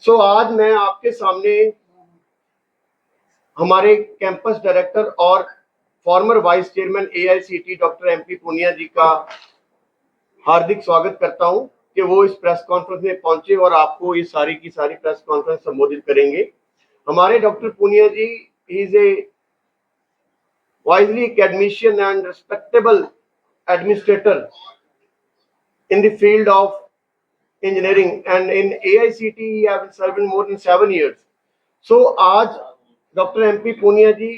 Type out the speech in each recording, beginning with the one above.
आज मैं आपके सामने हमारे कैंपस डायरेक्टर और former vice chairman AICT doctor MP Poonia ji का हार्दिक स्वागत करता हूं कि वो इस प्रेस कॉन्फ्रेंस में पहुंचे और आपको ये सारी की सारी प्रेस कॉन्फ्रेंस संबोधित करेंगे। हमारे doctor Poonia ji is a wisely academician and respectable administrator in the field of engineering, and in AICT he have served more than 7 years. आज डॉक्टर एमपी पूनिया जी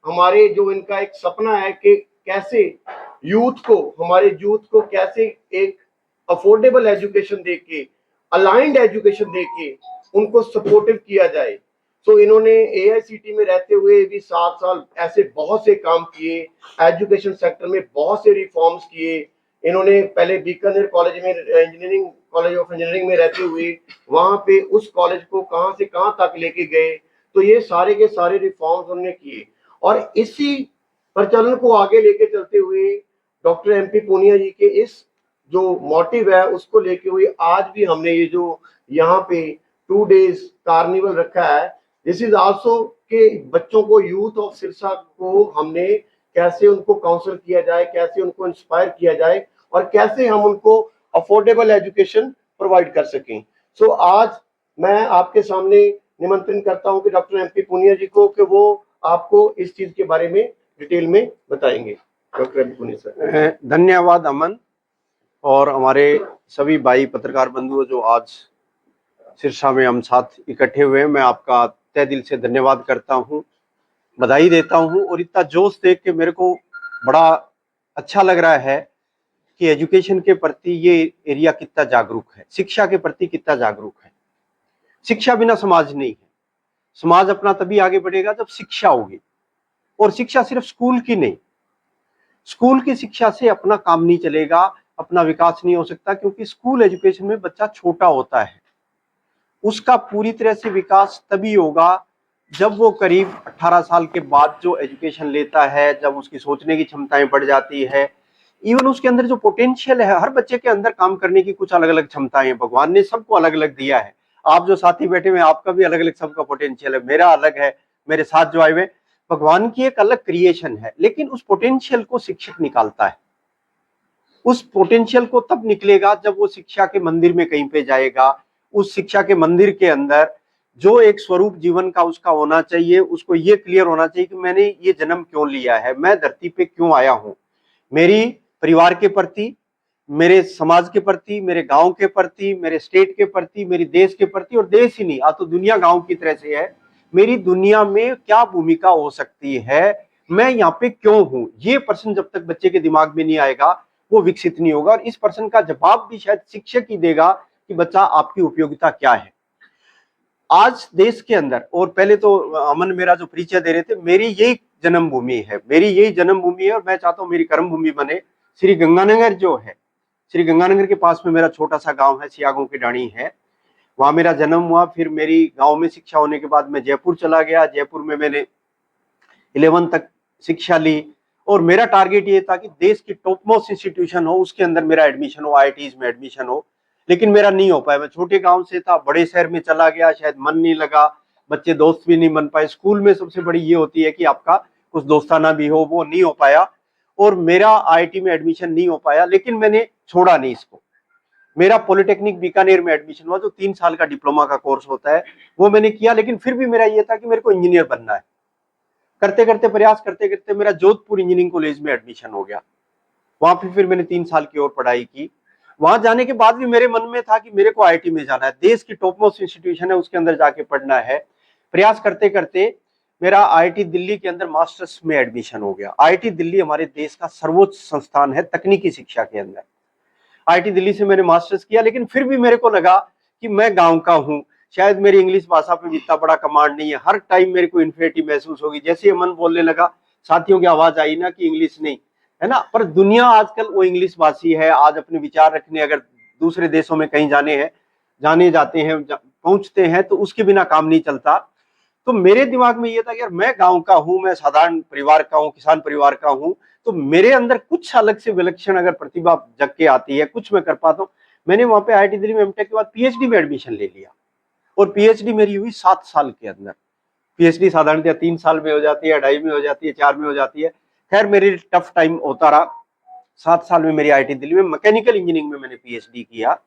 हमारे जो इनका एक सपना है कि कैसे हमारे यूथ को कैसे एक अफोर्डेबल एजुकेशन देके, अलाइंड एजुकेशन देके उनको सपोर्टिव किया जाए। इन्होंने एआईसीटी में रहते हुए भी 7 साल ऐसे बहुत से काम किए, एजुकेशन सेक्टर में बहुत से रिफॉर्म्स किए। इन्होंने पहले बीकानेर कॉलेज में इंजीनियरिंग कॉलेज ऑफ इंजीनियरिंग में रहते हुए वहां पे उस कॉलेज को कहां से कहां तक लेके गए। ये सारे के सारे रिफॉर्म्स उन्होंने किए और इसी प्रचलन को आगे लेके चलते हुए डॉक्टर एमपी पूनिया जी के इस जो मोटिव है उसको लेके हुए आज भी हमने ये जो यहाँ पे 2 days कार्निवल रखा है। दिस इज आल्सो के बच्चों को, यूथ ऑफ सिरसा को हमने कैसे उनको काउंसिल किया जाए, कैसे उनको इंस्पायर किया जाए और कैसे हम उनको अफोर्डेबल एजुकेशन प्रोवाइड कर सकें। आज मैं आपके सामने निमंत्रण करता हूं कि डॉक्टर एमपी पूनिया जी को कि वो आपको इस चीज के बारे में डिटेल में बताएंगे। Doctor MP Poonia sir. धन्यवाद अमन और हमारे सभी भाई पत्रकार बंधुओं जो आज सिरसा में हम साथ इकट्ठे हुए हैं, मैं आपका तहे दिल से धन्यवाद करता हूं, बधाई देता हूं। और इतना जोश देख के मेरे को बड़ा अच्छा लग रहा है कि एजुकेशन के प्रति ये एरिया कितना जागरूक है, शिक्षा के प्रति कितना जागरूक है। शिक्षा बिना समाज नहीं है। समाज अपना तभी आगे बढ़ेगा जब शिक्षा होगी, और शिक्षा सिर्फ स्कूल की नहीं, स्कूल की शिक्षा से अपना काम नहीं चलेगा, अपना विकास नहीं हो सकता, क्योंकि स्कूल एजुकेशन में बच्चा छोटा होता है। उसका पूरी तरह से विकास तभी होगा जब वो करीब 18 साल के बाद जो एजुकेशन लेता है, जब उसकी सोचने की क्षमताएं बढ़ जाती है, इवन उसके अंदर जो पोटेंशियल है, हर बच्चे के अंदर काम करने की कुछ अलग अलग क्षमताएं हैं, भगवान ने सबको अलग अलग दिया है। आप जो साथी बैठे हुए आपका भी अलग अलग सबका पोटेंशियल है, मेरा अलग है, मेरे साथ जो आए हुए, भगवान की एक अलग क्रिएशन है। लेकिन उस पोटेंशियल को शिक्षक निकालता है। उस पोटेंशियल को तब निकलेगा जब वो शिक्षा के मंदिर में कहीं पे जाएगा। उस शिक्षा के मंदिर के अंदर जो एक स्वरूप जीवन का उसका होना चाहिए, उसको ये क्लियर होना चाहिए कि मैंने ये जन्म क्यों लिया है, मैं धरती पे क्यों आया हूं, मेरी परिवार के प्रति, मेरे समाज के प्रति, मेरे गांव के प्रति, मेरे स्टेट के प्रति, मेरी देश के प्रति, और देश ही नहीं, आज तो दुनिया गांव की तरह से है, मेरी दुनिया में क्या भूमिका हो सकती है, मैं यहाँ पे क्यों हूं। ये प्रश्न जब तक बच्चे के दिमाग में नहीं आएगा वो विकसित नहीं होगा। और इस प्रश्न का जवाब भी शायद शिक्षक ही देगा कि बच्चा आपकी उपयोगिता क्या है। आज देश के अंदर, और पहले तो अमन मेरा जो परिचय दे रहे थे, मेरी यही जन्मभूमि है, मेरी यही जन्मभूमि है, और मैं चाहता हूँ मेरी कर्मभूमि बने। श्री गंगानगर जो है, श्री गंगानगर के पास में मेरा छोटा सा गांव है, सियागों की डाणी है, वहां मेरा जन्म हुआ। फिर मेरी गांव में शिक्षा होने के बाद मैं जयपुर चला गया। जयपुर में मैंने 11 तक शिक्षा ली, और मेरा टारगेट ये था कि देश की टॉप मोस्ट इंस्टीट्यूशन हो, उसके अंदर मेरा एडमिशन हो, आईआईटीज में एडमिशन हो। लेकिन मेरा नहीं हो पाया। मैं छोटे गांव से था, बड़े शहर में चला गया, शायद मन नहीं लगा, बच्चे दोस्त भी नहीं बन पाए। स्कूल में सबसे बड़ी ये होती है कि आपका कुछ दोस्ताना भी हो, वो नहीं हो पाया, और मेरा आईआईटी में एडमिशन नहीं हो पाया। लेकिन मैंने छोड़ा नहीं इसको। मेरा पॉलिटेक्निक बीकानेर में एडमिशन हुआ, जो 3 साल का डिप्लोमा का कोर्स होता है, वो मैंने किया। लेकिन फिर भी मेरा ये था कि मेरे को इंजीनियर बनना है। करते करते, प्रयास करते करते मेरा जोधपुर इंजीनियरिंग कॉलेज में एडमिशन हो गया। वहां पे फिर मैंने 3 साल की और पढ़ाई की। वहां जाने के बाद भी मेरे मन में था कि मेरे को आईआईटी में जाना है, देश की टॉप मोस्ट इंस्टीट्यूशन है, उसके अंदर जाके पढ़ना है। प्रयास करते करते मेरा आईआईटी दिल्ली के अंदर मास्टर्स में एडमिशन हो गया। आईआईटी दिल्ली हमारे देश का सर्वोच्च संस्थान है तकनीकी शिक्षा के अंदर। आईआईटी दिल्ली से मैंने मास्टर्स किया। लेकिन फिर भी मेरे को लगा कि मैं गांव का हूं, शायद मेरी इंग्लिश भाषा पे इतना बड़ा कमांड नहीं है, हर टाइम मेरे को इन्फिनिटी महसूस होगी। जैसे ही मन बोलने लगा, साथियों की आवाज आई ना कि इंग्लिश नहीं है ना, पर दुनिया आजकल वो इंग्लिश भाषी है। आज अपने विचार रखने अगर दूसरे देशों में कहीं जाने जाते हैं, पहुंचते हैं, तो उसके बिना काम नहीं चलता। तो मेरे दिमाग में ये था कि यार मैं गांव का हूं, मैं साधारण परिवार का हूं, किसान परिवार का हूं, तो मेरे अंदर कुछ अलग से विलक्षण अगर प्रतिभा जग के आती है, कुछ मैं कर पाता हूं। मैंने वहां पे आईआईटी दिल्ली में एमटेक के बाद पीएचडी में एडमिशन ले लिया। और पीएचडी मेरी हुई 7 साल के अंदर। पीएचडी साधारणतः 3 साल में हो जाती है, 2.5 में हो जाती है, 4 में हो जाती है। खैर मेरी टफ टाइम होता रहा। 7 साल में मेरी आईटी दिल्ली में मैकेनिकल इंजीनियरिंग में मैंने पीएचडी किया।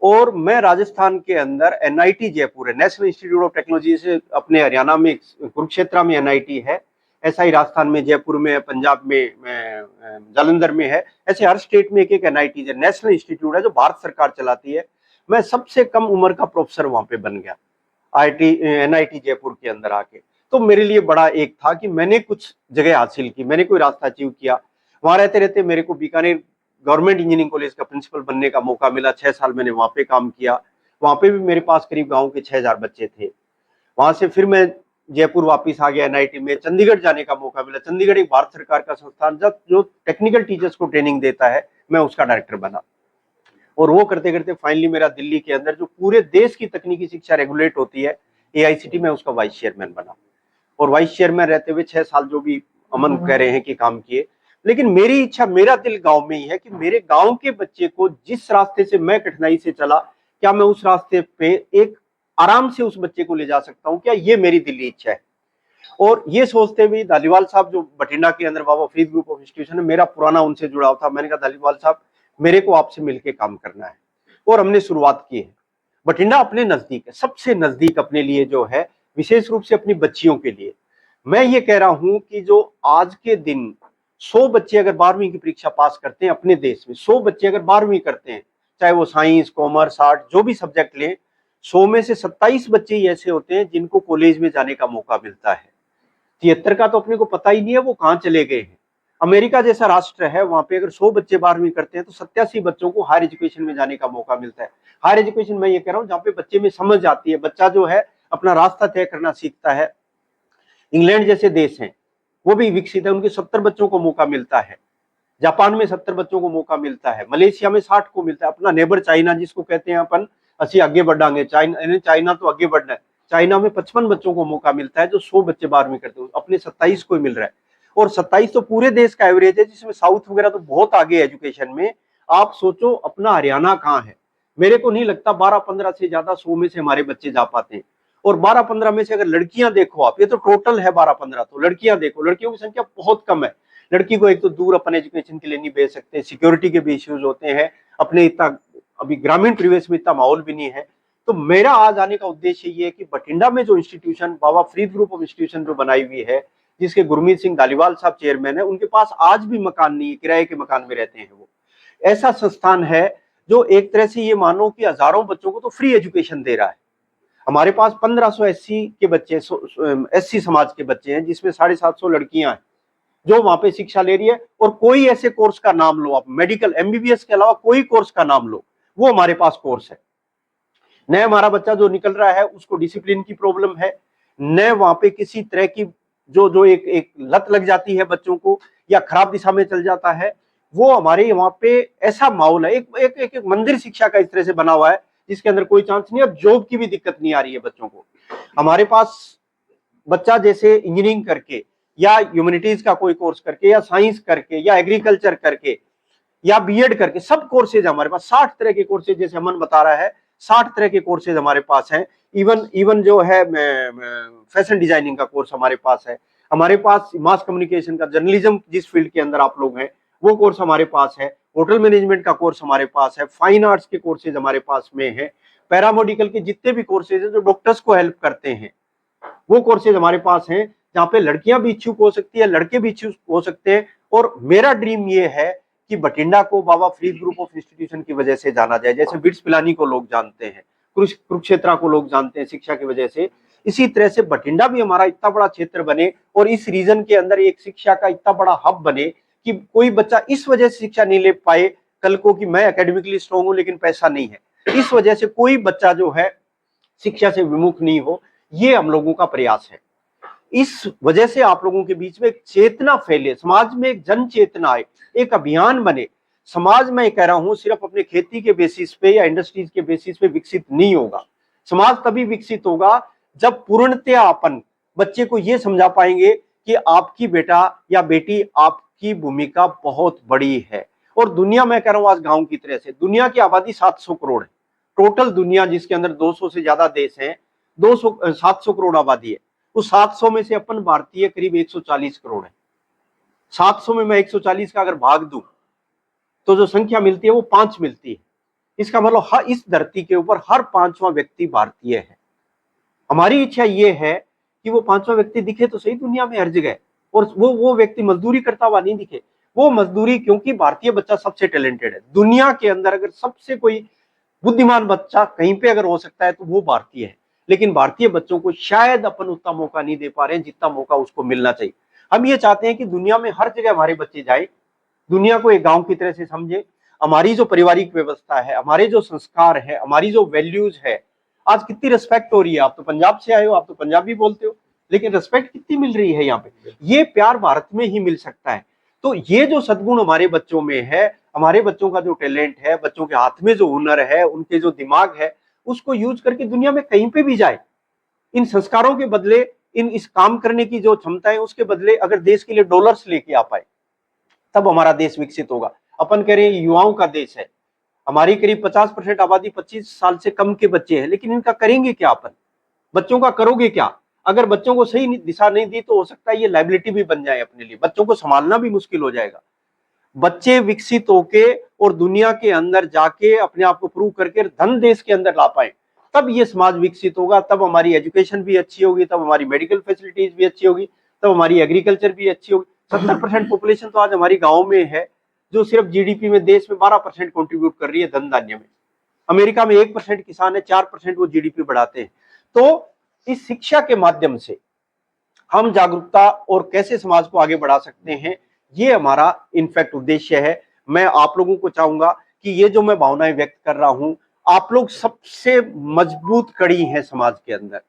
और मैं राजस्थान के अंदर एनआईटी जयपुर है, नेशनल इंस्टीट्यूट ऑफ टेक्नोलॉजी से, अपने हरियाणा में कुरुक्षेत्र में एनआईटी है, ऐसा ही राजस्थान में जयपुर में है, पंजाब में जालंधर में है। ऐसे हर स्टेट में एक एक एनआईटी है, नेशनल इंस्टीट्यूट है जो भारत सरकार चलाती है। मैं सबसे कम उम्र का प्रोफेसर वहां पे बन गया आईटी एनआईटी जयपुर के अंदर आके। तो मेरे लिए बड़ा एक था कि मैंने कुछ जगह हासिल की, मैंने कोई रास्ता अचीव किया। वहां रहते रहते मेरे को बीकानेर गवर्नमेंट इंजीनियरिंग कॉलेज का प्रिंसिपल बनने का मौका मिला। 6 साल मैंने वहां पे काम किया। वहां पे भी मेरे पास करीब गांव के 6000 बच्चे थे। वहां से फिर मैं जयपुर वापस आ गया एनआईटी में। चंडीगढ़ जाने का मौका मिला। चंडीगढ़ एक भारत सरकार का संस्थान जो टेक्निकल टीचर्स को ट्रेनिंग देता है, मैं उसका डायरेक्टर बना। और वो करते करते फाइनली मेरा दिल्ली के अंदर जो पूरे देश की तकनीकी शिक्षा रेगुलेट होती है एआईसीटी में, उसका वाइस चेयरमैन बना। और वाइस चेयरमैन रहते हुए 6 साल जो भी अमन कह रहे हैं कि काम किए। लेकिन मेरी इच्छा, मेरा दिल गांव में ही है कि मेरे गांव के बच्चे को जिस रास्ते से मैं कठिनाई से चला, क्या मैं उस रास्ते पे एक आराम से उस बच्चे को ले जा सकता हूं, क्या ये मेरी दिली इच्छा है। और ये सोचते हुए धालीवाल साहब जो बठिंडा के अंदर बाबा फरीद ग्रुप ऑफ इंस्टीट्यूशन है, मेरा पुराना उनसे जुड़ाव था। मैंने कहा धालीवाल साहब मेरे को आपसे मिलकर काम करना है। और हमने शुरुआत की है। बठिंडा अपने नजदीक है, सबसे नजदीक अपने लिए जो है, विशेष रूप से अपनी बच्चियों के लिए। मैं ये कह रहा हूं कि जो आज के दिन 100 बच्चे अगर 12वीं की परीक्षा पास करते हैं अपने देश में, 100 बच्चे अगर 12वीं करते हैं, चाहे वो साइंस, कॉमर्स, आर्ट जो भी सब्जेक्ट लें, 100 में से 27 बच्चे ही ऐसे होते हैं जिनको कॉलेज में जाने का मौका मिलता है। 73 का तो अपने को पता ही नहीं है वो कहां चले गए हैं। अमेरिका जैसा राष्ट्र है, वहां पे अगर 100 बच्चे 12वीं करते हैं तो 87 बच्चों को हायर एजुकेशन में जाने का मौका मिलता है। हायर एजुकेशन मैं ये कह रहा हूं जहां पे बच्चे में समझ आती है, बच्चा जो है अपना रास्ता तय करना सीखता है। इंग्लैंड जैसे देश हैं, वो भी विकसित है, उनके 70 बच्चों को मौका मिलता है। जापान में 70 बच्चों को मौका मिलता है। मलेशिया में 60 को मिलता है। अपना नेबर चाइना जिसको कहते हैं अपन, असी आगे बढ़ांगे, चाइना तो आगे बढ़ना है। चाइना में 55 बच्चों को मौका मिलता है जो 100 बच्चे 12वीं करते हैं, अपने 27 को ही मिल रहा है। और 27 तो पूरे देश का एवरेज है, जिसमें साउथ वगैरह तो बहुत आगे है एजुकेशन में। आप सोचो अपना हरियाणा कहाँ है। मेरे को नहीं लगता 12-15 से ज्यादा 100 में से हमारे बच्चे जा पाते हैं। और 12-15 में से अगर लड़कियां देखो आप, ये तो टोटल है 12-15, तो लड़कियां देखो, लड़कियों की संख्या बहुत कम है। लड़की को एक तो दूर अपन एजुकेशन के लिए नहीं भेज सकते, सिक्योरिटी के भी इश्यूज होते हैं, अपने इतना अभी ग्रामीण परिवेश में इतना माहौल भी नहीं है। तो मेरा आज आने का उद्देश्य ये है कि बठिंडा में जो institution Baba Farid group of institution जो बनाई हुई है, जिसके गुरमीत सिंह धालीवाल साहब चेयरमैन है, उनके पास आज भी मकान नहीं है, किराए के मकान में रहते हैं। वो ऐसा संस्थान है जो एक तरह से ये मानो कि हजारों बच्चों को तो फ्री एजुकेशन दे रहा है। हमारे पास 1500 एससी के बच्चे, एससी समाज के बच्चे हैं, जिसमें 750 लड़कियां हैं जो वहां पे शिक्षा ले रही है। और कोई ऐसे कोर्स का नाम लो आप, मेडिकल एमबीबीएस के अलावा कोई कोर्स का नाम लो, वो हमारे पास कोर्स है। न हमारा बच्चा जो निकल रहा है उसको डिसिप्लिन की प्रॉब्लम है, न वहां पे किसी तरह की जो एक लत लग जाती है बच्चों को, या खराब दिशा में चल जाता है। वो हमारे वहां पे ऐसा माहौल है, एक मंदिर शिक्षा का इस तरह से बना हुआ है, जिसके अंदर कोई चांस नहीं है। अब जॉब की भी दिक्कत नहीं आ रही है बच्चों को। हमारे पास बच्चा जैसे इंजीनियरिंग करके, या ह्यूमैनिटीज का कोई कोर्स करके, या साइंस करके, या एग्रीकल्चर करके, या बीएड करके, सब कोर्सेज हमारे पास 60 तरह के कोर्सेज, जैसे अमन बता रहा है 60 तरह के कोर्सेज हमारे पास हैं। इवन जो है फैशन डिजाइनिंग का कोर्स हमारे पास है। हमारे पास मास कम्युनिकेशन का, जर्नलिज्म जिस फील्ड के अंदर आप लोग हैं, वो कोर्स हमारे पास है। होटल मैनेजमेंट का कोर्स हमारे पास है। फाइन आर्ट्स के कोर्सेज हमारे पास में है। पैरामेडिकल के जितने भी कोर्सेज हैं जो डॉक्टर्स को हेल्प करते हैं, वो कोर्सेज हमारे पास हैं, जहां पे लड़कियां भी इच्छुक हो सकती है, लड़के भी इच्छुक हो सकते हैं। और मेरा ड्रीम ये है कि बठिंडा को बाबा फरीद ग्रुप ऑफ इंस्टीट्यूशन की वजह से जाना जाए, जैसे बिट्स पिलानी को लोग जानते हैं, कुरुक्षेत्र को लोग जानते हैं शिक्षा की वजह से। इसी तरह से बठिंडा भी हमारा इतना बड़ा क्षेत्र बने और इस रीजन के अंदर एक शिक्षा का इतना बड़ा हब बने कि कोई बच्चा इस वजह से शिक्षा नहीं ले पाए कल को कि मैं एकेडमिकली स्ट्रॉन्ग हूं लेकिन पैसा नहीं है, इस वजह से कोई बच्चा जो है शिक्षा से विमुख नहीं हो। ये हम लोगों का प्रयास है। इस वजह से आप लोगों के बीच में एक चेतना फैले, समाज में एक जन चेतना आए, एक अभियान बने। समाज में कह रहा हूं सिर्फ अपने खेती के बेसिस पे या इंडस्ट्रीज के बेसिस पे विकसित नहीं होगा। समाज तभी विकसित होगा जब पूर्णतया अपन बच्चे को यह समझा पाएंगे कि आपकी बेटा या बेटी, आपकी भूमिका बहुत बड़ी है। और दुनिया में कह रहा हूं आज गांव की तरह से, दुनिया की आबादी 700 करोड़ है, टोटल दुनिया जिसके अंदर 200 से ज्यादा देश हैं, 700 करोड़ आबादी है, उस 700 में से अपन भारतीय करीब 140 करोड़ है। 700 में मैं 140 का अगर भाग दूं तो जो संख्या मिलती है वो 5 मिलती है। इसका मतलब हर इस धरती के ऊपर हर 5वां व्यक्ति भारतीय है। हमारी इच्छा ये है कि वो 5वां व्यक्ति दिखे तो सही दुनिया में हर जगह, और वो व्यक्ति मजदूरी करता हुआ नहीं दिखे। वो मजदूरी, क्योंकि भारतीय बच्चा सबसे टैलेंटेड है दुनिया के अंदर। अगर सबसे कोई बुद्धिमान बच्चा कहीं पे अगर हो सकता है तो वो भारतीय है। लेकिन भारतीय बच्चों को शायद अपन उतना मौका नहीं दे पा रहे हैं जितना मौका उसको मिलना चाहिए। हम ये चाहते हैं कि दुनिया में हर जगह हमारे बच्चे जाए, दुनिया को एक गांव की तरह से समझे। हमारी जो पारिवारिक व्यवस्था है, हमारे जो संस्कार है, हमारी जो वैल्यूज है, आज कितनी रिस्पेक्ट हो रही है। आप तो पंजाब से आए हो, आप तो पंजाबी बोलते हो, लेकिन रिस्पेक्ट कितनी मिल रही है यहाँ पे। ये प्यार भारत में ही मिल सकता है। तो ये जो सद्गुण हमारे बच्चों में है, हमारे बच्चों का जो टैलेंट है, बच्चों के हाथ में जो हुनर है, उनके जो दिमाग है, उसको यूज करके दुनिया में कहीं पे भी जाए। इन संस्कारों के बदले, इस काम करने की जो क्षमता है उसके बदले अगर देश के लिए डॉलर्स लेके आ पाए, तब हमारा देश विकसित होगा। अपन कह रहे हैं युवाओं का देश है, हमारी करीब 50% आबादी 25 साल से कम के बच्चे हैं, लेकिन इनका करेंगे क्या अपन? बच्चों का करोगे क्या? अगर बच्चों को सही दिशा नहीं दी तो हो सकता है ये लाइबिलिटी भी बन जाए अपने लिए, बच्चों को संभालना भी मुश्किल हो जाएगा। बच्चे विकसित होके और दुनिया के अंदर जाके अपने आप को प्रूव करके धन देश के अंदर ला पाए, तब ये समाज विकसित होगा, तब हमारी एजुकेशन भी अच्छी होगी, तब हमारी मेडिकल फैसिलिटीज भी अच्छी होगी, तब हमारी एग्रीकल्चर भी अच्छी होगी। 70% पॉपुलेशन तो आज हमारी गांव में है, जो सिर्फ जीडीपी में देश में 12% कंट्रीब्यूट कर रही है धन धान्य में। अमेरिका में 1% किसान है, 4% वो जीडीपी बढ़ाते हैं। तो इस शिक्षा के माध्यम से हम जागरूकता और कैसे समाज को आगे बढ़ा सकते हैं, ये हमारा इनफैक्ट उद्देश्य है। मैं आप लोगों को चाहूंगा कि ये जो मैं भावनाएं व्यक्त कर रहा हूं, आप लोग सबसे मजबूत कड़ी हैं समाज के अंदर।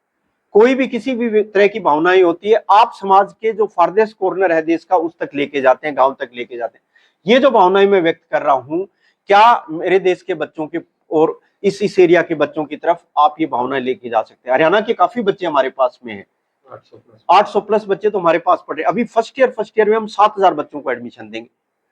कोई भी किसी भी तरह की भावनाएं होती है, आप समाज के जो फारदेस्ट कॉर्नर है देश का उस तक लेके जाते हैं, गांव तक लेके जाते हैं। ये जो भावनाएं मैं व्यक्त कर रहा हूं, क्या मेरे देश के बच्चों के और इस एरिया के बच्चों की तरफ आप ये भावनाएं लेके जा सकते हैं? हरियाणा के काफी बच्चे हमारे पास में हैं, 800 प्लस बच्चे तो हमारे पास पढ़े। अभी फर्स्ट ईयर में हम 7000 बच्चों को एडमिशन देंगे।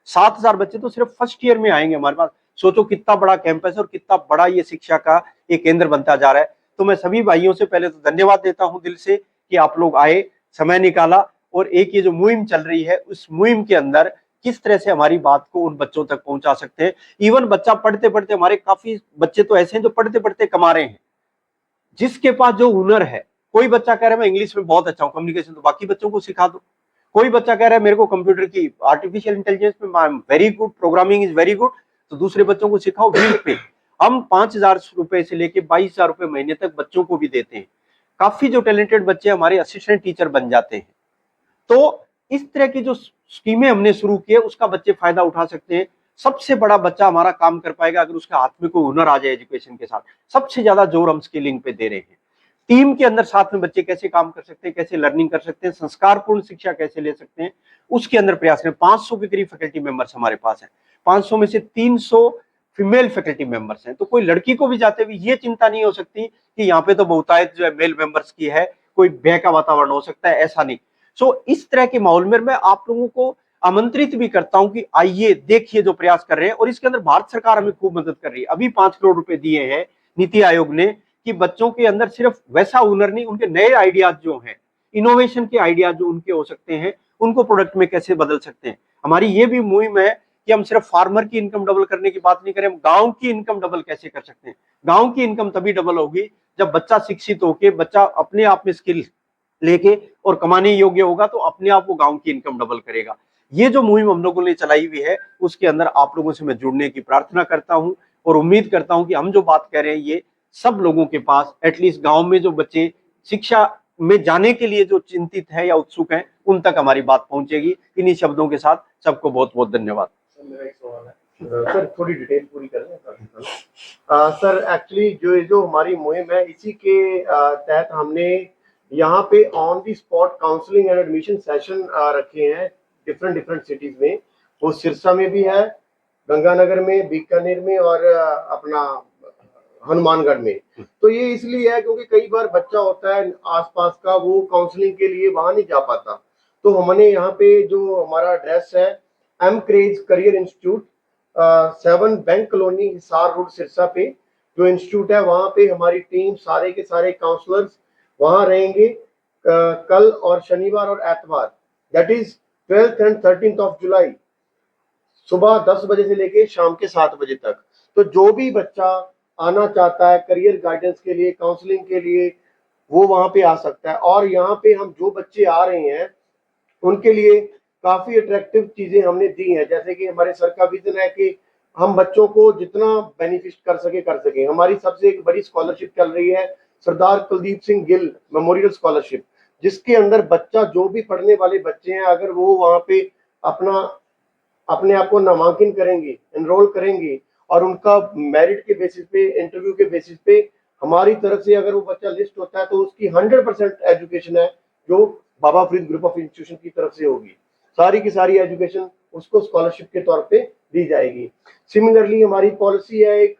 7000 बच्चे तो सिर्फ फर्स्ट ईयर में आएंगे हमारे पास। सोचो कितना बड़ा कैंपस और कितना बड़ा ये शिक्षा का एक केंद्र बनता जा रहा है। तो मैं सभी भाइयों से पहले तो धन्यवाद देता हूं दिल से कि आप लोग आए, समय निकाला, और एक ये जो मुहिम चल रही है उस मुहिम के अंदर किस तरह से हमारी बात को उन बच्चों तक पहुंचा सकते हैं। इवन बच्चा पढ़ते पढ़ते, हमारे काफी बच्चे तो ऐसे हैं जो पढ़ते पढ़ते कमा रहे हैं, जिसके पास जो हुनर है। कोई बच्चा कह रहा है मैं इंग्लिश में बहुत अच्छा हूं, कम्युनिकेशन, तो बाकी बच्चों को सिखा दो। कोई बच्चा कह रहा है मेरे को कंप्यूटर की, आर्टिफिशियल इंटेलिजेंस में I am very good, programming is very good, तो दूसरे बच्चों को सिखाओ व्हील पे। हम 5000 रुपए से लेके 22,000 रुपए महीने तक बच्चों को भी देते हैं। काफी जो टैलेंटेड बच्चे हमारे असिस्टेंट टीचर बन जाते हैं। तो इस तरह की जो स्कीमें हमने शुरू की है उसका बच्चे फायदा उठा सकते हैं। सबसे बड़ा बच्चा हमारा काम कर पाएगा अगर उसके हाथ में कोई हुनर आ जाए एजुकेशन के साथ। सबसे ज्यादा जोर हम स्किलिंग पे दे रहे हैं। टीम के अंदर साथ में बच्चे कैसे काम कर सकते हैं, कैसे लर्निंग कर सकते हैं, संस्कारपूर्ण शिक्षा कैसे ले सकते हैं, उसके अंदर प्रयास करें। 500 के करीब फैकल्टी मेंबर्स हमारे पास है। 500 में से 300 फीमेल फैकल्टी मेंबर्स हैं। तो कोई लड़की को भी जाते हुए ये चिंता नहीं हो सकती कि यहाँ पे तो बहुतायत जो है मेल मेंबर्स की है, कोई भय का वातावरण हो सकता है, ऐसा नहीं। सो इस तरह के माहौल में मैं आप लोगों को आमंत्रित भी करता हूं कि आइए देखिए जो प्रयास कर रहे हैं। और इसके अंदर भारत सरकार हमें खूब मदद कर रही है। अभी 5 करोड़ रुपए दिए हैं नीति आयोग ने कि बच्चों के अंदर सिर्फ वैसा हुनर नहीं, उनके नए आइडियाज जो हैं, इनोवेशन के आइडियाज जो उनके हो सकते हैं, उनको प्रोडक्ट में कैसे बदल सकते हैं। हमारी ये भी मुहिम है कि हम सिर्फ फार्मर की इनकम डबल करने की बात नहीं करें, हम गांव की इनकम डबल कैसे कर सकते हैं। गांव की इनकम तभी डबल होगी जब बच्चा शिक्षित होकर, बच्चा अपने आप में स्किल लेके और कमाने योग्य होगा, तो अपने आप वो गांव की इनकम डबल करेगा। ये जो मुहिम हम लोगों ने चलाई हुई है उसके अंदर आप लोगों से मैं जुड़ने की प्रार्थना करता हूं और उम्मीद करता हूं कि हम जो बात कह रहे हैं ये सब लोगों के पास, एटलीस्ट गांव में जो बच्चे शिक्षा में जाने के लिए जो चिंतित है या उत्सुक हैं, उन तक हमारी बात पहुंचेगी। इन्हीं शब्दों के साथ सबको बहुत बहुत धन्यवाद। मेरा एक सवाल है सर, थोड़ी डिटेल पूरी कर लें सर। एक्चुअली जो हमारी मुहिम है इसी के तहत हमने यहाँ पे on the spot counselling and admission session रखे हैं डिफरेंट सिटीज में। वो सिरसा में भी है, गंगानगर में, बीकानेर में और अपना हनुमानगढ़ में। तो ये इसलिए है क्योंकि कई बार बच्चा होता है आसपास का, वो काउंसलिंग के लिए वहां नहीं जा पाता। तो हमने यहाँ पे जो हमारा एड्रेस है M craze career institute, 7 bank colony, Hisar road, Sirsa पे, जो इंस्टीट्यूट है वहाँ पे हमारी टीम सारे के सारे काउंसलर्स वहाँ रहेंगे कल और शनिवार और एतवार, that is 12th and 13th of July, सुबह 10 बजे से लेके शाम के 7 बजे तक। तो जो भी बच्चा आना चाहता है करियर गाइडेंस के लिए, काउंसलिंग के लिए, वो वहाँ पे आ सकता है। और यहाँ पे हम जो बच्चे आ रहे हैं उनके लिए काफी अट्रैक्टिव चीजें हमने दी हैं, जैसे कि हमारे सर का विजन है कि हम बच्चों को जितना बेनिफिट कर सके। हमारी सबसे एक बड़ी स्कॉलरशिप चल रही है सरदार कुलदीप सिंह गिल मेमोरियल स्कॉलरशिप, जिसके अंदर बच्चा जो भी पढ़ने वाले बच्चे हैं अगर वो वहाँ पे अपना अपने आप को नामांकन करेंगे, एनरोल करेंगे और उनका मेरिट के बेसिस पे, इंटरव्यू के बेसिस पे हमारी तरफ से अगर वो बच्चा लिस्ट होता है तो उसकी 100% एजुकेशन है जो बाबा फरीद ग्रुप ऑफ इंस्टीट्यूशन की तरफ से होगी, सारी की सारी एजुकेशन उसको स्कॉलरशिप के तौर पे दी जाएगी। सिमिलरली हमारी पॉलिसी है एक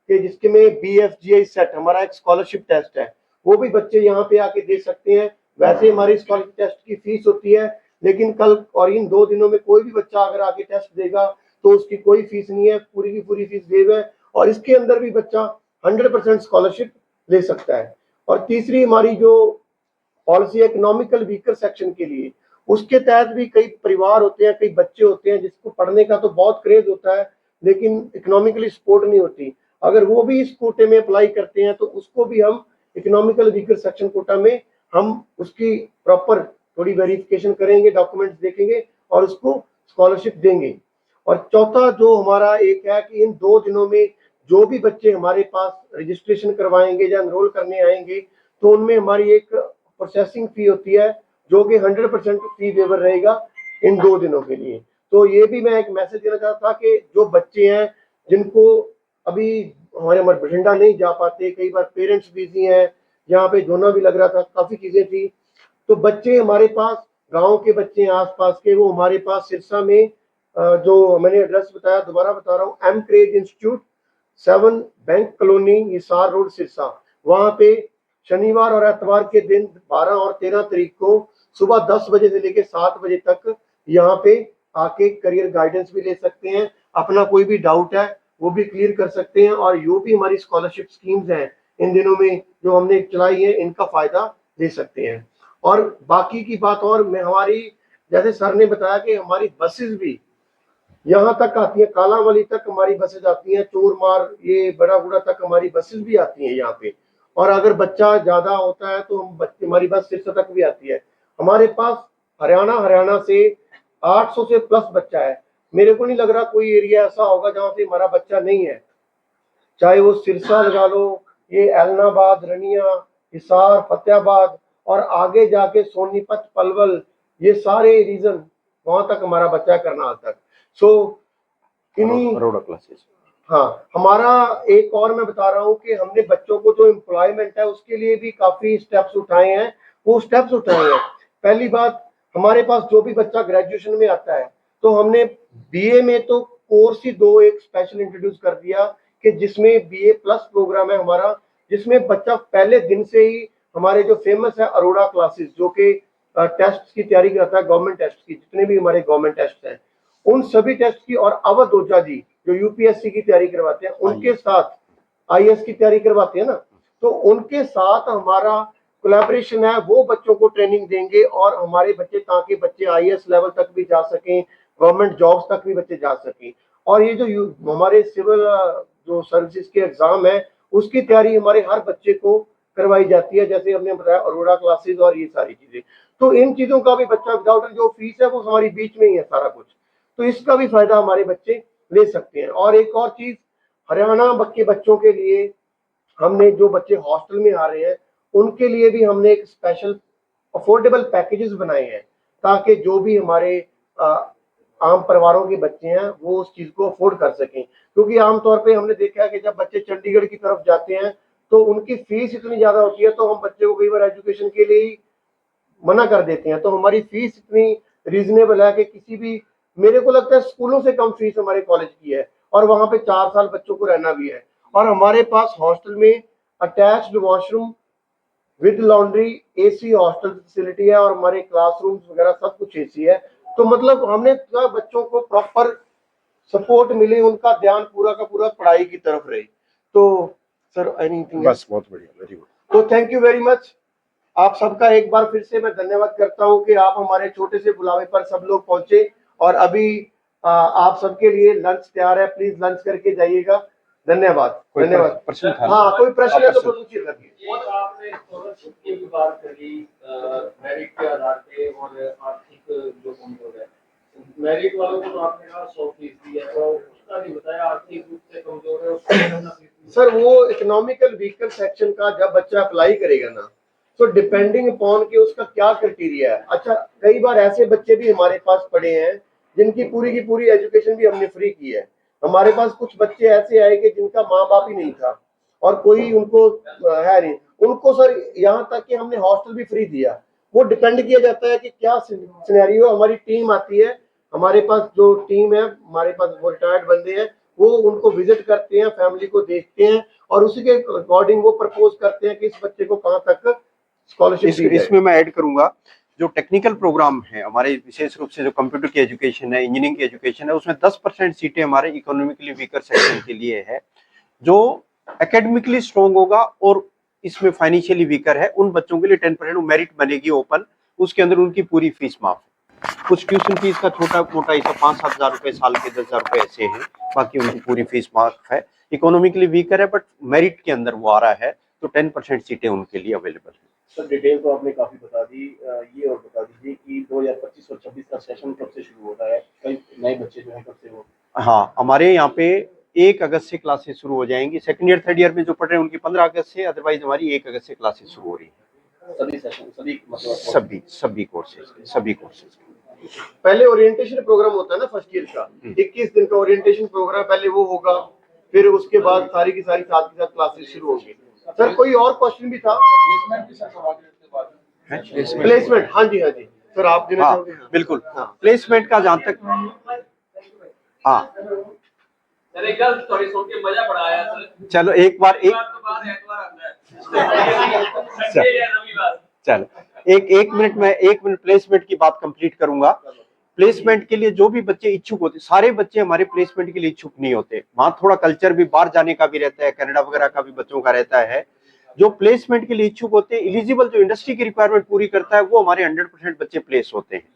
कि जिसके में BFGI सेट हमारा एक स्कॉलरशिप टेस्ट है, वो भी बच्चे यहाँ पे आके दे सकते हैं। वैसे हमारी स्कॉलरशिप टेस्ट की फीस होती है, लेकिन कल और इन 2 दिनों में कोई भी बच्चा अगर आके टेस्ट देगा तो उसकी कोई फीस नहीं है, पूरी की पूरी फीस वेव है और इसके अंदर भी बच्चा 100% स्कॉलरशिप ले सकता है। और तीसरी हमारी जो पॉलिसी इकोनॉमिकल वीकर सेक्शन के लिए, उसके तहत भी कई परिवार होते हैं, कई बच्चे होते हैं जिसको पढ़ने का तो बहुत क्रेज होता है लेकिन इकोनॉमिकली सपोर्ट नहीं होती। अगर वो भी इस कोटे में अप्लाई करते हैं तो उसको भी हम इकोनॉमिकल वीकर सेक्शन कोटा में हम उसकी प्रॉपर थोड़ी वेरिफिकेशन करेंगे, डॉक्यूमेंट्स देखेंगे और उसको स्कॉलरशिप देंगे। और चौथा जो हमारा एक है कि इन 2 दिनों में जो भी बच्चे हमारे पास रजिस्ट्रेशन करवाएंगे या एनरोल करने आएंगे तो उनमें हमारी एक प्रोसेसिंग फी होती है जो कि 100% फी वेवर रहेगा इन 2 दिनों के लिए। तो ये भी मैं एक मैसेज देना चाहता था कि जो बच्चे हैं जिनको अभी हमारे बठिंडा नहीं जा पाते, कई बार पेरेंट्स बिजी हैं, यहाँ पे जोना भी लग रहा था, काफी चीजें थी, तो बच्चे हमारे पास गांव के बच्चे हैं आसपास के, वो हमारे पास सिरसा में जो मैंने एड्रेस बताया दोबारा बता रहा हूँ, M craze institute 7 bank colony Hisar road Sirsa, वहां पे शनिवार और एतवार के दिन 12 और 13 तारीख को सुबह 10 बजे से लेकर 7 बजे तक यहाँ पे आके करियर गाइडेंस भी ले सकते हैं, अपना कोई भी डाउट है वो भी क्लियर कर सकते हैं और जो भी हमारी स्कॉलरशिप स्कीम्स हैं इन दिनों में जो हमने चलाई है इनका फायदा ले सकते हैं। और बाकी की बात और मैं हमारी जैसे सर ने बताया कि हमारी बसेस भी यहाँ तक आती है, कालांवाली तक हमारी बसेस आती हैं, चोरमार ये बड़ा गुड़ा तक हमारी बसेस भी आती हैं यहाँ पे। और अगर बच्चा ज्यादा होता है तो हमारी बस सिरसा तक भी आती है। हमारे पास हरियाणा से 800 से प्लस बच्चा है। मेरे को नहीं लग रहा कोई एरिया ऐसा होगा जहाँ से हमारा बच्चा नहीं है, चाहे वो सिरसा लगा लो, ये एलनाबाद, रनिया, हिसार, फतेहाबाद और आगे जाके सोनीपत, पलवल, ये सारे रीजन वहां तक हमारा बच्चा करनाल तक। सो इन्हीं अरोड़ा क्लासेस। हाँ, हमारा एक और मैं बता रहा हूँ कि हमने बच्चों को जो एम्प्लॉयमेंट है उसके लिए भी काफी स्टेप्स उठाए हैं। वो स्टेप्स उठाए हैं, पहली बात, हमारे पास जो भी बच्चा ग्रेजुएशन में आता है तो हमने BA में तो कोर्स ही 2 एक स्पेशल इंट्रोड्यूस कर दिया कि जिसमें BA प्लस प्रोग्राम है हमारा, जिसमें बच्चा पहले दिन से ही हमारे जो फेमस है अरोड़ा क्लासेस जो कि टेस्ट की तैयारी करता है, गवर्नमेंट टेस्ट की, जितने भी हमारे गवर्नमेंट टेस्ट हैं उन सभी टेस्ट की, और अवध ओझा जी जो UPSC की तैयारी करवाते हैं उनके साथ IAS की तैयारी करवाते हैं ना, तो उनके साथ हमारा कोलैबोरेशन है, वो बच्चों को ट्रेनिंग देंगे और हमारे बच्चे, ताकि बच्चे IAS लेवल तक भी जा सकें, गवर्नमेंट जॉब्स तक भी बच्चे जा सकें। और ये जो हमारे सिविल जो सर्विसेज के एग्जाम है उसकी तैयारी हमारे हर बच्चे को करवाई जाती है, जैसे हमने बताया अरोड़ा क्लासेस और ये सारी चीजें। तो इन चीजों का भी बच्चा विदाउट जो फीस है वो हमारी बीच में ही है सारा कुछ, तो इसका भी फायदा हमारे बच्चे ले सकते हैं। और एक और चीज, हरियाणा के बच्चों के लिए हमने जो बच्चे हॉस्टल में आ रहे हैं उनके लिए भी हमने एक स्पेशल अफोर्डेबल पैकेजेस बनाए हैं, ताकि जो भी हमारे आम परिवारों के बच्चे हैं वो उस चीज को अफोर्ड कर सकें। क्योंकि आमतौर पे हमने देखा है कि जब बच्चे चंडीगढ़ की तरफ जाते हैं तो उनकी फीस इतनी ज्यादा होती है तो हम बच्चे को कई बार एजुकेशन के लिए ही मना कर देते हैं। तो हमारी फीस इतनी रीजनेबल है कि किसी भी, मेरे को लगता है स्कूलों से कम फीस हमारे कॉलेज की है, और वहां पे 4 साल बच्चों को रहना भी है। और हमारे पास हॉस्टल में attached washroom with laundry, AC hostel facility है और हमारे क्लासरूम्स वगैरह सब कुछ AC है। तो मतलब हमने बच्चों को प्रॉपर सपोर्ट मिले, उनका ध्यान पूरा का पूरा पढ़ाई की तरफ रहे। तो सर एनीथिंग? बस बहुत बढ़िया, वेरी गुड। तो थैंक यू वेरी मच। आप सबका एक बार फिर से मैं धन्यवाद करता हूं कि आप हमारे छोटे से बुलावे पर सब लोग पहुंचे। और अभी आप सबके लिए लंच तैयार है, प्लीज लंच करके जाइएगा। धन्यवाद। धन्यवाद। प्रश्न था? हाँ, कोई प्रश्न है तो पूछिए लगिए। और आपने स्कॉलरशिप की भी बात करी, मेरिट के आधार पे और आर्थिक जो कमजोर है, मेरिट वालों को तो आपने कहा 100% है, तो उसका भी बताया आर्थिक रूप से कमजोर है उसका कितना फीसदी? सर वो इकोनॉमिकल वीकर सेक्शन का जब बच्चा अप्लाई करेगा ना, तो डिपेंडिंग अपॉन कि उसका क्या क्राइटेरिया है। अच्छा, कई बार ऐसे बच्चे भी हमारे पास पड़े हैं जिनकी पूरी की पूरी एजुकेशन भी हमने फ्री की है। हमारे पास कुछ बच्चे ऐसे आए कि जिनका माँ बाप ही नहीं था और कोई उनको है नहीं, उनको सर यहाँ तक कि हमने हॉस्टल भी फ्री दिया। वो डिपेंड किया जाता है कि क्या सिनेरियो। हमारी टीम आती है, हमारे पास जो टीम है, हमारे पास वो रिटायर्ड बंदे हैं, वो उनको विजिट करते हैं, फैमिली को देखते हैं और उसी के अकॉर्डिंग वो प्रपोज करते हैं कि इस बच्चे को कहाँ तक स्कॉलरशिप दी जाए। इसमें मैं ऐड करूंगा, जो टेक्निकल प्रोग्राम है हमारे, विशेष रूप से जो कंप्यूटर की एजुकेशन है, इंजीनियरिंग की एजुकेशन है, उसमें 10% सीटें हमारे इकोनॉमिकली वीकर सेक्शन के लिए है। जो एकेडमिकली स्ट्रॉन्ग होगा और इसमें फाइनेंशियली वीकर है, उन बच्चों के लिए 10% मेरिट बनेगी ओपन, उसके अंदर उनकी पूरी फीस माफ है। कुछ ट्यूशन फीस का छोटा मोटा ऐसा 5-7 हजार रुपए साल के, 10,000 रुपए ऐसे हैं, बाकी उनकी पूरी फीस माफ है। इकोनॉमिकली वीकर है बट मेरिट के अंदर वो आ रहा है, तो 10% सीटें उनके लिए अवेलेबल है। सर डिटेल तो आपने काफी बता दी, ये और बता दीजिए कि 2025 और 26 का सेशन कब से शुरू होता है, कई नए बच्चे जो हैं कब से वो? हाँ, हमारे यहाँ पे 1 अगस्त से क्लासेस शुरू हो जाएंगी। सेकंड ईयर थर्ड ईयर में जो पढ़ रहे हैं उनकी 15 अगस्त से, अदरवाइज हमारी 1 अगस्त से क्लासेस शुरू हो रही है। सभी सेशन, सभी मतलब सभी कोर्सेज। पहले ओरिएंटेशन प्रोग्राम होता है ना फर्स्ट ईयर का, 21 दिन का ओरिएंटेशन प्रोग्राम पहले वो होगा, फिर उसके बाद सारी की सारी साथ के साथ क्लासेस शुरू होंगी। सर कोई और क्वेश्चन भी था? प्लेसमेंट, हाँ जी सर, आप देना चाहोगे? बिल्कुल। प्लेसमेंट का जहाँ तक, हाँ सर एक गल स्टोरी सुन के मजा बड़ा आया सर। चलो एक बार तो बाद एतवार आता है संडे या रविवार। चलो एक मिनट प्लेसमेंट की बात कंप्लीट करूंगा। प्लेसमेंट के लिए जो भी बच्चे इच्छुक होते, सारे बच्चे हमारे प्लेसमेंट के लिए इच्छुक नहीं होते। वहाँ थोड़ा कल्चर भी बाहर जाने का भी रहता है, कनाडा वगैरह का भी बच्चों का रहता है। जो प्लेसमेंट के लिए इच्छुक होते हैं, एलिजिबल जो इंडस्ट्री की रिक्वायरमेंट पूरी करता है, वो हमारे 100% बच्चे प्लेस होते हैं।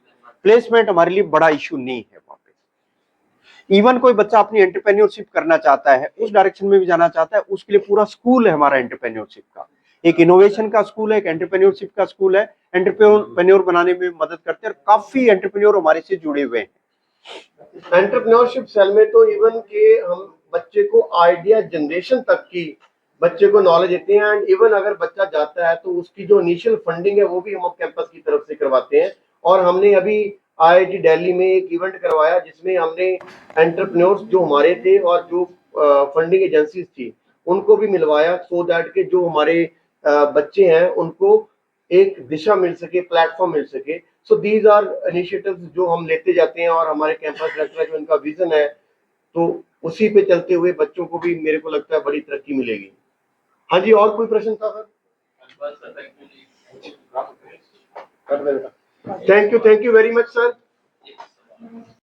प्लेसमेंट हमारे लिए बड़ा इश्यू नहीं है वहाँ पे। इवन कोई बच्चा अपनी एंटरप्रेन्योरशिप करना चाहता है, उस डायरेक्शन में भी जाना चाहता है, उसके लिए पूरा स्कूल है हमारा एंटरप्रेन्योरशिप का। एक इनोवेशन का स्कूल है, एक एंटरप्रेन्योरशिप का स्कूल है। एंटरप्रेन्योर बनाने में मदद करते हैं और काफी एंटरप्रेन्योर हमारे से जुड़े हुए हैं। एंटरप्रेन्योरशिप सेल में तो इवन के हम बच्चे को आइडिया जनरेशन तक की बच्चे को नॉलेज देते हैं। एंड इवन अगर बच्चा जाता है तो उसकी जो इनिशियल फंडिंग है वो भी हम कैंपस की तरफ से करवाते हैं। और हमने अभी IIT दिल्ली में एक इवेंट करवाया जिसमें हमने एंटरप्रेन्योर्स जो हमारे थे और जो फंडिंग एजेंसीज थी उनको भी मिलवाया, सो दैट के जो हमारे बच्चे हैं उनको एक दिशा मिल सके, प्लेटफॉर्म मिल सके। सो दीज आर इनिशिएटिव्स जो हम लेते जाते हैं और हमारे कैंपस डायरेक्टर जो इनका विजन है, तो उसी पे चलते हुए बच्चों को भी मेरे को लगता है बड़ी तरक्की मिलेगी। हाँ जी, और कोई प्रश्न था sir? Thank you very much sir.